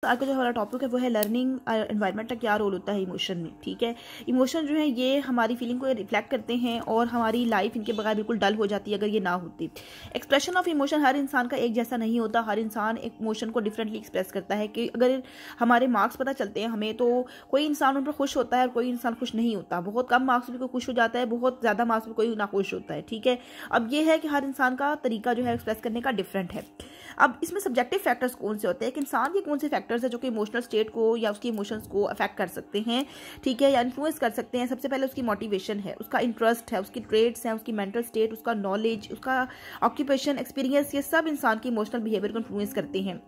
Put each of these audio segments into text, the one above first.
आज का जो हमारा टॉपिक है वो है लर्निंग एनवायरनमेंट का क्या रोल होता है इमोशन में। ठीक है, इमोशन जो है ये हमारी फीलिंग को रिफ्लेक्ट करते हैं और हमारी लाइफ इनके बगैर बिल्कुल डल हो जाती है अगर ये ना होती। एक्सप्रेशन ऑफ इमोशन हर इंसान का एक जैसा नहीं होता, हर इंसान एक इमोशन को डिफरेंटली एक्सप्रेस करता है। कि अगर हमारे मार्क्स पता चलते हैं हमें, तो कोई इंसान उन पर खुश होता है और कोई इंसान खुश नहीं होता। बहुत कम मार्क्स में कोई खुश हो जाता है, बहुत ज़्यादा मार्क्स में कोई ना खुश होता है। ठीक है, अब ये है कि हर इंसान का तरीका जो है एक्सप्रेस करने का डिफरेंट है। अब इसमें सब्जेक्टिव फैक्टर्स कौन से होते हैं, एक इंसान के कौन से फैक्टर्स है जो कि इमोशनल स्टेट को या उसकी इमोशंस को अफेक्ट कर सकते हैं, ठीक है, या इन्फ्लुएंस कर सकते हैं। सबसे पहले उसकी मोटिवेशन है, उसका इंटरेस्ट है, उसकी ट्रेड्स हैं, उसकी मेंटल स्टेट, उसका नॉलेज, उसका ऑक्यूपेशन, एक्सपीरियंस, ये सब इंसान की इमोशनल बिहेवियर को इन्फ्लुएंस करते हैं।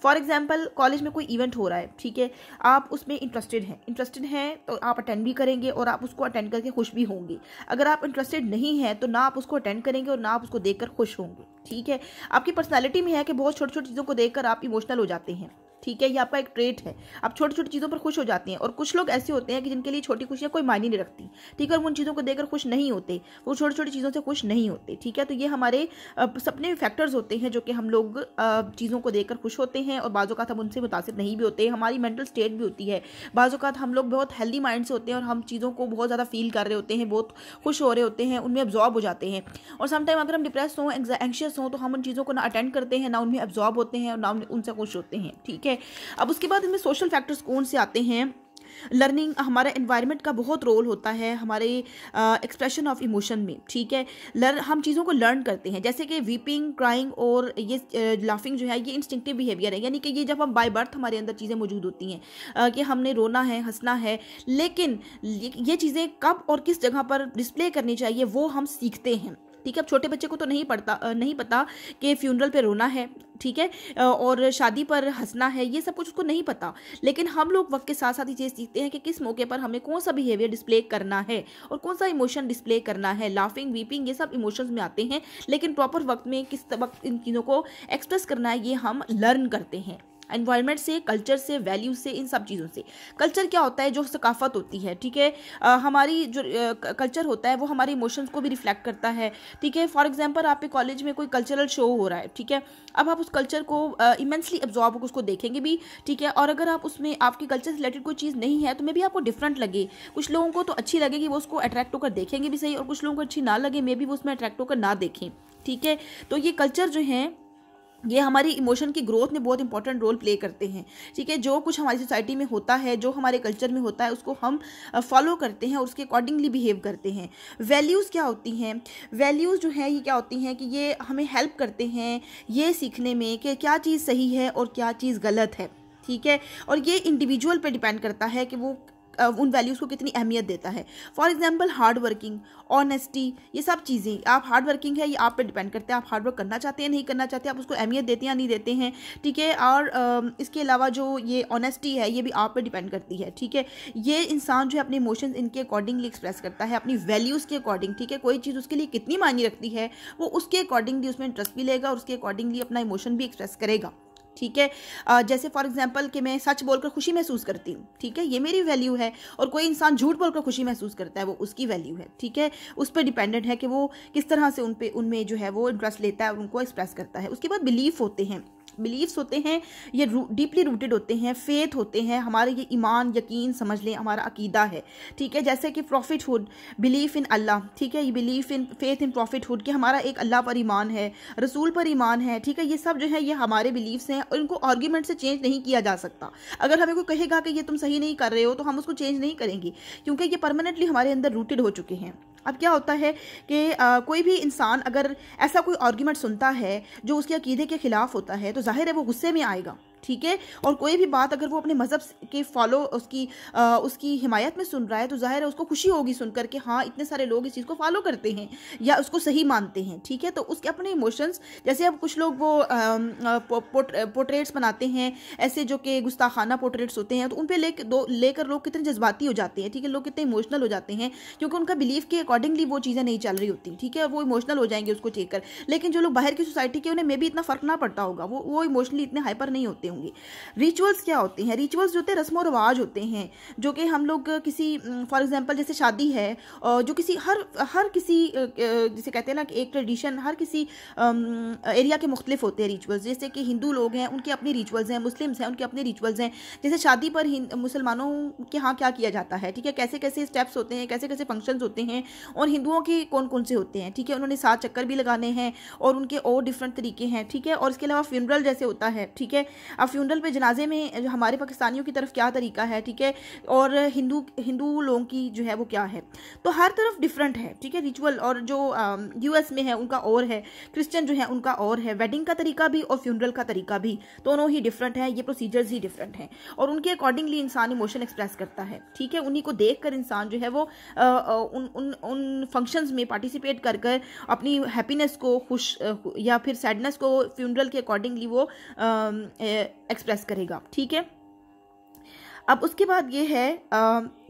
फॉर एग्जाम्पल, कॉलेज में कोई इवेंट हो रहा है, ठीक है, आप उसमें इंटरेस्टेड हैं तो आप अटेंड भी करेंगे और आप उसको अटेंड करके खुश भी होंगे। अगर आप इंटरेस्टेड नहीं हैं तो ना आप उसको अटेंड करेंगे और ना आप उसको देखकर खुश होंगे। ठीक है, आपकी पर्सनैलिटी में है कि बहुत छोटी छोटी चीज़ों को देखकर आप इमोशनल हो जाते हैं। ठीक है, ये आपका एक ट्रेट है, आप छोटी छोटी चीज़ों पर खुश हो जाते हैं। और कुछ लोग ऐसे होते हैं कि जिनके लिए छोटी खुशियाँ कोई मायने नहीं रखती। ठीक है, और उन चीज़ों को देखकर खुश नहीं होते, वो छोटी छोटी चीज़ों से खुश नहीं होते। ठीक है, तो ये हमारे सपने फैक्टर्स होते हैं जो कि हम लोग चीज़ों को देखकर खुश होते हैं और बाज़ औक़ात हम उनसे मुतासिर नहीं भी होते। हमारी मेंटल स्टेट भी होती है, बाज़ औक़ात हम लोग बहुत हेल्दी माइंड से होते हैं और हम चीज़ों को बहुत ज़्यादा फील कर रहे होते हैं, बहुत खुश हो रहे होते हैं, उनमें एब्जॉर्ब हो जाते हैं। और समटाइम अगर हम डिप्रेस हों, एंग्शियस हों, तो हम उन चीज़ों को ना अटेंड करते हैं, ना उनमें एब्जॉर्ब होते हैं और ना उनसे खुश होते हैं। ठीक है, अब उसके बाद इनमें सोशल फैक्टर्स कौन से आते हैं। लर्निंग, हमारा एनवायरनमेंट का बहुत रोल होता है हमारे एक्सप्रेशन ऑफ इमोशन में। ठीक है, हम चीज़ों को लर्न करते हैं, जैसे कि वीपिंग, क्राइंग और ये लाफिंग जो है ये इंस्टिंक्टिव बिहेवियर है। यानी कि ये जब हम बाय बर्थ हमारे अंदर चीज़ें मौजूद होती हैं कि हमने रोना है, हंसना है, लेकिन ये चीज़ें कब और किस जगह पर डिस्प्ले करनी चाहिए वो हम सीखते हैं। ठीक है, अब छोटे बच्चे को तो नहीं पता कि फ्यूनरल पे रोना है, ठीक है, और शादी पर हंसना है, ये सब कुछ उसको नहीं पता। लेकिन हम लोग वक्त के साथ साथ ये चीज़ सीखते हैं कि किस मौके पर हमें कौन सा बिहेवियर डिस्प्ले करना है और कौन सा इमोशन डिस्प्ले करना है। लाफिंग, वीपिंग, ये सब इमोशंस में आते हैं, लेकिन प्रॉपर वक्त में किस वक्त इन चीज़ों को एक्सप्रेस करना है ये हम लर्न करते हैं एनवायरनमेंट से, कल्चर से, वैल्यूज से, इन सब चीज़ों से। कल्चर क्या होता है, जो सकाफत होती है। ठीक है, हमारी जो कल्चर होता है वो हमारे इमोशंस को भी रिफ्लेक्ट करता है। ठीक है, फॉर एग्जांपल आपके कॉलेज में कोई कल्चरल शो हो रहा है, ठीक है, अब आप उस कल्चर को इमेंसली एब्जॉर्ब होकर उसको देखेंगे भी। ठीक है, और अगर आप उसमें आपके कल्चर से रिलेटेड कोई चीज़ नहीं है तो मे भी आपको डिफरेंट लगे, कुछ लोगों को तो अच्छी लगेगी, वो उसको अट्रैक्ट होकर देखेंगे भी सही, और कुछ लोगों को अच्छी ना लगे, मे भी वो उसमें अट्रैक्ट होकर ना देखें। ठीक है, तो ये कल्चर जो है ये हमारी इमोशन की ग्रोथ में बहुत इंपॉर्टेंट रोल प्ले करते हैं। ठीक है, जो कुछ हमारी सोसाइटी में होता है, जो हमारे कल्चर में होता है, उसको हम फॉलो करते हैं और उसके अकॉर्डिंगली बिहेव करते हैं। वैल्यूज़ क्या होती हैं, वैल्यूज़ जो है ये क्या होती हैं कि ये हमें हेल्प करते हैं ये सीखने में कि क्या चीज़ सही है और क्या चीज़ गलत है। ठीक है, और ये इंडिविजुअल पे डिपेंड करता है कि वो उन वैल्यूज़ को कितनी अहमियत देता है। For example, hard working, honesty, ये सब चीज़ें, आप हार्ड वर्किंग है ये आप पे डिपेंड करते हैं, आप हार्ड वर्क करना चाहते हैं नहीं करना चाहते, आप उसको अहमियत देते हैं या नहीं देते हैं। ठीक है, और इसके अलावा जो ये ऑनेस्टी है ये भी आप पे डिपेंड करती है। ठीक है, ये इंसान जो है अपने इमोशंस इनके अकॉर्डिंगली एक्सप्रेस करता है, अपनी वैल्यूज़ के अकॉर्डिंग। ठीक है, कोई चीज़ उसके लिए कितनी मायने रखती है वो उसके अकॉर्डिंगली उसमें इंटरेस्ट भी लेगा और उसके अकॉर्डिंगली अपना इमोशन भी एक्सप्रेस करेगा। ठीक है, जैसे फॉर एग्जांपल कि मैं सच बोलकर खुशी महसूस करती हूँ, ठीक है, ये मेरी वैल्यू है, और कोई इंसान झूठ बोलकर खुशी महसूस करता है, वो उसकी वैल्यू है। ठीक है, उस पर डिपेंडेंट है कि वो किस तरह से उनमें जो है वो इंटरेस्ट लेता है और उनको एक्सप्रेस करता है। उसके बाद बिलीफ होते हैं, बिलीव्स होते हैं, ये डीपली रूटेड होते हैं, फेथ होते हैं, हमारे ये ईमान, यकीन समझ लें, हमारा अकीदा है। ठीक है, जैसे कि प्रॉफिटहुड, बिलीफ इन अल्लाह। ठीक है, ये belief in faith in prophethood कि हमारा एक अल्लाह पर ईमान है, रसूल पर ईमान है। ठीक है, ये सब जो है ये हमारे बिलीव्स हैं और इनको आर्ग्यूमेंट से चेंज नहीं किया जा सकता। अगर हमें कोई कहेगा कि ये तुम सही नहीं कर रहे हो तो हम उसको चेंज नहीं करेंगे, क्योंकि ये परमानेंटली हमारे अंदर रूटेड हो चुके हैं। अब क्या होता है कि कोई भी इंसान अगर ऐसा कोई आर्ग्यूमेंट सुनता है जो उसके अकीदे के खिलाफ होता है तो जाहिर है वो गुस्से में आएगा। ठीक है, और कोई भी बात अगर वो अपने मज़हब के फॉलो उसकी हिमायत में सुन रहा है तो जाहिर है उसको खुशी होगी सुनकर कि हाँ इतने सारे लोग इस चीज़ को फॉलो करते हैं या उसको सही मानते हैं। ठीक है, तो उसके अपने इमोशंस, जैसे अब कुछ लोग वो पोर्ट्रेट्स बनाते हैं ऐसे जो कि गुस्ताखाना पोर्ट्रेट्स होते हैं, तो उन पर लेकर लोग कितने जज्बाती हो जाते हैं। ठीक है, लोग कितने इमोशनल हो जाते हैं क्योंकि उनका बिलीफ के अकॉर्डिंगली वो चीज़ें नहीं चल रही होती। ठीक है, वो इमोशनल हो जाएंगे उसको देख कर। लेकिन जो लोग बाहर की सोसाइटी के, उन्हें मे भी इतना फ़र्क ना पड़ता होगा, वो इमोशनली इतने हाइपर नहीं होते होंगे। रिचुअल्स क्या होते हैं? रिचुअल्स जो होते हैं रस्म और रिवाज होते हैं, जो कि हम लोग किसी फॉर एग्जांपल जैसे शादी है, जो किसी हर किसी जिसे कहते हैं ना कि एक ट्रेडिशन, हर किसी एरिया के मुख्तलिफ होते हैं रिचुअल्स। जैसे कि हिंदू लोग हैं उनके अपने रिचुअल्स हैं, मुस्लिम्स हैं उनके अपने रिचुअल्स हैं। जैसे शादी पर मुसलमानों के यहाँ क्या किया जाता है, ठीक है, कैसे कैसे स्टेप्स होते हैं, कैसे कैसे फंक्शंस होते हैं, और हिंदुओं के कौन कौन से होते हैं, ठीक है, उन्होंने 7 चक्कर भी लगाने हैं और उनके और डिफरेंट तरीके हैं, ठीक है। और इसके अलावा फ्यूनरल जैसे होता है, ठीक है, अब फ्यूनरल पे जनाजे में हमारे पाकिस्तानियों की तरफ क्या तरीका है, ठीक है, और हिंदू लोगों की जो है वो क्या है, तो हर तरफ डिफरेंट है, ठीक है, रिचुअल। और जो यूएस में है उनका और है, क्रिश्चियन जो है उनका और है, वेडिंग का तरीका भी और फ्यूनरल का तरीका भी दोनों ही डिफरेंट है, ये प्रोसीजर्स ही डिफरेंट हैं, और उनके अकॉर्डिंगली इंसान इमोशन एक्सप्रेस करता है, ठीक है। उन्हीं को देखकर इंसान जो है वो उन फंक्शंस में पार्टिसिपेट कर कर अपनी हैप्पीनेस को, खुश या फिर सैडनेस को फ्यूनरल के अकॉर्डिंगली वो एक्सप्रेस करेगा, ठीक है। अब उसके बाद ये है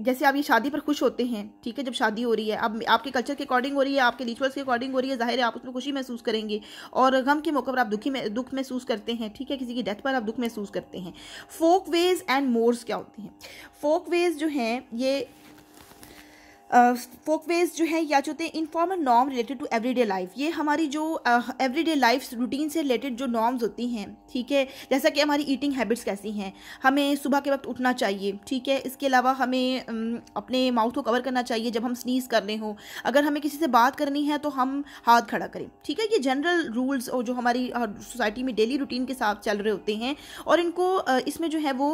जैसे आप ये शादी पर खुश होते हैं, ठीक है, जब शादी हो रही है, अब आपके कल्चर के अकॉर्डिंग हो रही है, आपके रिचुअल्स के अकॉर्डिंग हो रही है, जाहिर है आप उसमें खुशी महसूस करेंगे, और गम के मौके पर आप दुख महसूस करते हैं, ठीक है, किसी की डेथ पर आप दुख महसूस करते हैं। फोक वेज एंड मोर्स क्या होती हैं? फोक वेज जो हैं ये फोक वेज जो है या जो होते हैं informal norm related to everyday life, ये हमारी जो एवरीडे लाइफ रूटीन से रिलेटेड जो नॉर्म्स होती हैं, ठीक है, जैसा कि हमारी ईटिंग हैबिट्स कैसी हैं, हमें सुबह के वक्त उठना चाहिए, ठीक है, इसके अलावा हमें अपने माउथ को कवर करना चाहिए जब हम स्नीज कर रहे हो, अगर हमें किसी से बात करनी है तो हम हाथ खड़ा करें, ठीक है, ये जनरल रूल्स और जो हमारी सोसाइटी में डेली रूटीन के साथ चल रहे होते हैं, और इनको इसमें जो है वो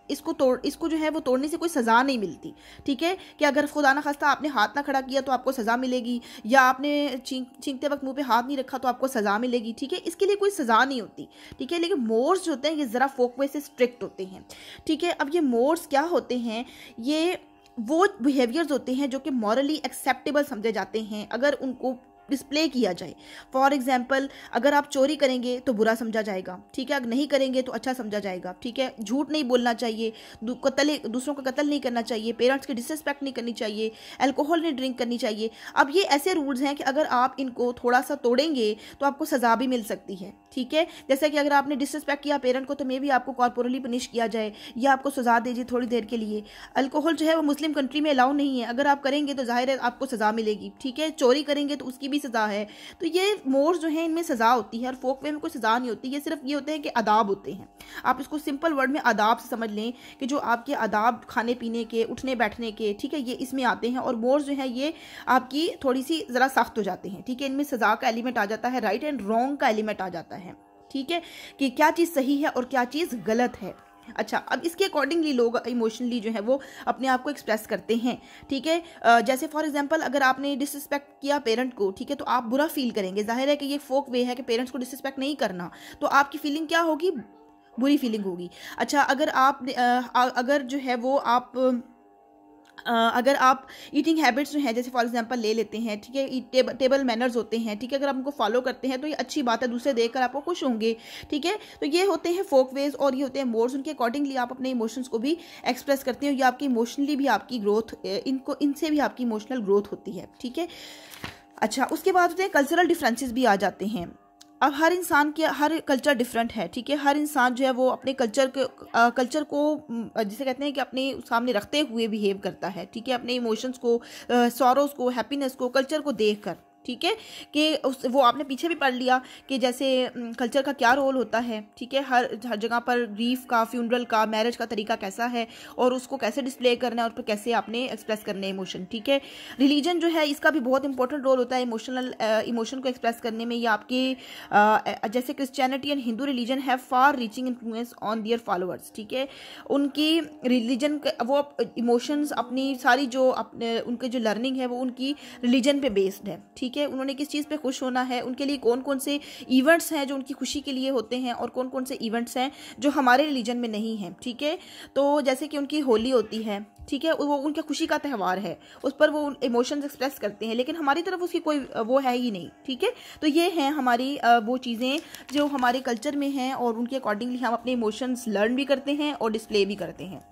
इसको जो है वो तोड़ने से कोई सज़ा नहीं मिलती, ठीक है, कि अगर खुदा ना खास्ता आपने हाथ ना खड़ा किया तो आपको सज़ा मिलेगी, या आपने छींकते वक्त मुंह पे हाथ नहीं रखा तो आपको सज़ा मिलेगी, ठीक है, इसके लिए कोई सज़ा नहीं होती, ठीक है। लेकिन मोर्स जो होते हैं ये ज़रा फोक वे से स्ट्रिक्ट होते हैं, ठीक है। अब ये मोर्स क्या होते हैं? ये वो बिहेवियर्स होते हैं जो कि मॉरली एक्सेप्टेबल समझे जाते हैं अगर उनको डिस्प्ले किया जाए। फॉर एग्जाम्पल, अगर आप चोरी करेंगे तो बुरा समझा जाएगा, ठीक है, अगर नहीं करेंगे तो अच्छा समझा जाएगा, ठीक है, झूठ नहीं बोलना चाहिए, दूसरों का कत्ल नहीं करना चाहिए, पेरेंट्स की डिसरिस्पेक्ट नहीं करनी चाहिए, अल्कोहल नहीं ड्रिंक करनी चाहिए। अब ये ऐसे रूल्स हैं कि अगर आप इनको थोड़ा सा तोड़ेंगे तो आपको सज़ा भी मिल सकती है, ठीक है। जैसे कि अगर आपने डिसरिस्पेक्ट किया पेरेंट को तो मे भी आपको कॉर्पोरली पनिश किया जाए या आपको सज़ा दीजिए थोड़ी देर के लिए। अल्कोहल जो है वो मुस्लिम कंट्री में अलाउ नहीं है, अगर आप करेंगे तो जाहिर है आपको सज़ा मिलेगी, ठीक है, चोरी करेंगे तो उसकी सज़ा है। तो ये मोर्स जो है इनमें सजा होती है, और फोक वे में कोई सजा नहीं होती, ये सिर्फ ये होते हैं कि आदाब होते हैं। आप इसको सिंपल वर्ड में आदाब से समझ लें कि जो आपके आदाब खाने पीने के, उठने बैठने के, ठीक है, ये इसमें आते हैं। और मोर्स जो है ये आपकी थोड़ी सी ज़रा सख्त हो जाते हैं, ठीक है, इनमें सजा का एलिमेंट आ जाता है, राइट एंड रॉन्ग का एलिमेंट आ जाता है, ठीक है, कि क्या चीज़ सही है और क्या चीज़ गलत है। अच्छा, अब इसके अकॉर्डिंगली लोग इमोशनली जो है वो अपने आप को एक्सप्रेस करते हैं, ठीक है। जैसे फॉर एग्जांपल अगर आपने डिसरिस्पेक्ट किया पेरेंट को, ठीक है, तो आप बुरा फील करेंगे, जाहिर है कि ये फोक वे है कि पेरेंट्स को डिसरिस्पेक्ट नहीं करना, तो आपकी फीलिंग क्या होगी? बुरी फीलिंग होगी। अच्छा, अगर जो है वो अगर आप ईटिंग हैबिट्स जो हैं, जैसे फॉर एग्जांपल ले लेते हैं, ठीक है, टेबल मैनर्स होते हैं, ठीक है, अगर आप उनको फॉलो करते हैं तो ये अच्छी बात है, दूसरे देखकर आपको खुश होंगे, ठीक है। तो ये होते हैं फोक वेज और ये होते हैं मोर्स, उनके अकॉर्डिंगली आप अपने इमोशंस को भी एक्सप्रेस करते हैं, ये आपकी इमोशनली भी आपकी ग्रोथ, इनसे भी आपकी इमोशनल ग्रोथ होती है, ठीक है। अच्छा, उसके बाद होते हैं कल्चरल डिफरेंसेस भी आ जाते हैं। अब हर इंसान के हर कल्चर डिफरेंट है, ठीक है, हर इंसान जो है वो अपने कल्चर को जिसे कहते हैं कि अपने सामने रखते हुए बिहेव करता है, ठीक है, अपने इमोशंस को, सॉरोस को, हैप्पीनेस को, कल्चर को देखकर, ठीक है, कि वो आपने पीछे भी पढ़ लिया कि जैसे कल्चर का क्या रोल होता है, ठीक है, हर जगह पर ग्रीफ का, फ्यूनरल का, मैरिज का तरीका कैसा है और उसको कैसे डिस्प्ले करना है और फिर कैसे आपने एक्सप्रेस करने हैं इमोशन, ठीक है। रिलीजन जो है इसका भी बहुत इंपॉर्टेंट रोल होता है इमोशन को एक्सप्रेस करने में। ये आपके जैसे Christianity and Hindu religion have far reaching influence on their followers, ठीक है, उनकी रिलीजन वो इमोशंस अपनी सारी जो अपने उनके जो लर्निंग है वो उनकी रिलीजन पे बेस्ड है, ठीक है। उन्होंने किस चीज़ पे खुश होना है, उनके लिए कौन कौन से इवेंट्स हैं जो उनकी खुशी के लिए होते हैं और कौन कौन से इवेंट्स हैं जो हमारे रिलीजन में नहीं हैं, ठीक है। तो जैसे कि उनकी होली होती है, ठीक है, वो उनके खुशी का त्यौहार है, उस पर वो इमोशंस एक्सप्रेस करते हैं, लेकिन हमारी तरफ उसकी कोई वो है ही नहीं, ठीक है। तो ये हैं हमारी वो चीज़ें जो हमारे कल्चर में हैं और उनके अकॉर्डिंगली हम अपने इमोशंस लर्न भी करते हैं और डिस्प्ले भी करते हैं।